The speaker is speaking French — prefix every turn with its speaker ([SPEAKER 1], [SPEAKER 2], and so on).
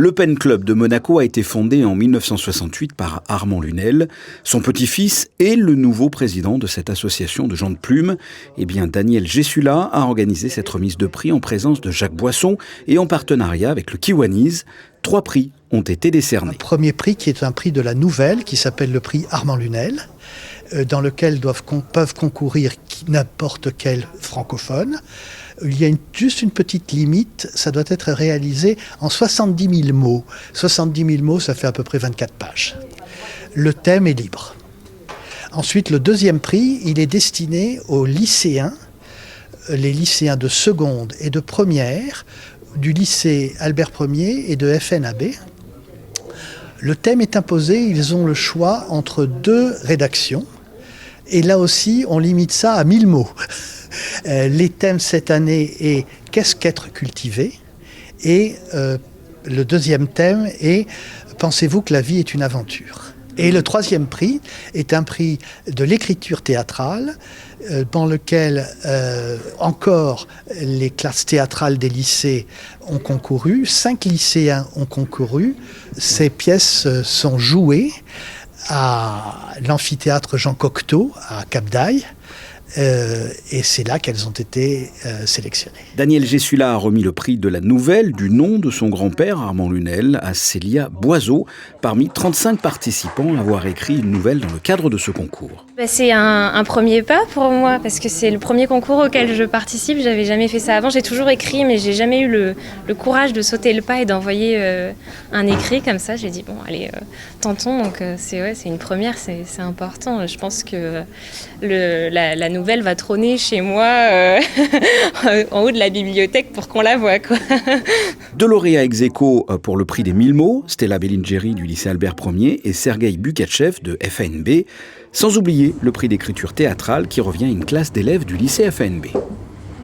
[SPEAKER 1] Le Pen Club de Monaco a été fondé en 1968 par Armand Lunel. Son petit-fils est le nouveau président de cette association de gens de plume. Daniel Gessula a organisé cette remise de prix en présence de Jacques Boisson et en partenariat avec le Kiwaniz. 3 prix ont été décernés.
[SPEAKER 2] Un premier prix qui est un prix de la nouvelle, qui s'appelle le prix Armand Lunel, dans lequel peuvent concourir n'importe quel francophone. Il y a juste une petite limite, ça doit être réalisé en 70 000 mots. 70 000 mots, ça fait à peu près 24 pages. Le thème est libre. Ensuite, le deuxième prix, il est destiné aux lycéens, les lycéens de seconde et de première, du lycée Albert Ier et de FNAB. Le thème est imposé, ils ont le choix entre 2 rédactions. Et là aussi, on limite ça à 1000 mots. Les thèmes cette année est « Qu'est-ce qu'être cultivé ?» et le deuxième thème est « Pensez-vous que la vie est une aventure ?» Et le troisième prix est un prix de l'écriture théâtrale dans lequel encore les classes théâtrales des lycées ont concouru. 5 lycéens ont concouru. Ces pièces sont jouées à l'amphithéâtre Jean Cocteau à Cap-d'Aille. Et c'est là qu'elles ont été sélectionnées.
[SPEAKER 1] Daniel Gessula a remis le prix de la nouvelle du nom de son grand-père, Armand Lunel, à Célia Boiseau, parmi 35 participants à avoir écrit une nouvelle dans le cadre de ce concours.
[SPEAKER 3] C'est un premier pas pour moi, parce que c'est le premier concours auquel je participe. J'avais jamais fait ça avant. J'ai toujours écrit, mais j'ai jamais eu le courage de sauter le pas et d'envoyer un écrit comme ça. J'ai dit, bon, allez, tentons. Donc c'est une première, c'est important. Je pense que la nouvelle va trôner chez moi en haut de la bibliothèque pour qu'on la voie, quoi.
[SPEAKER 1] 2 lauréats ex aequo pour le prix des 1000 mots, Stella Bellingeri du lycée Albert Ier et Sergueï Bukachev de FNB, sans oublier le prix d'écriture théâtrale qui revient à une classe d'élèves du lycée FNB.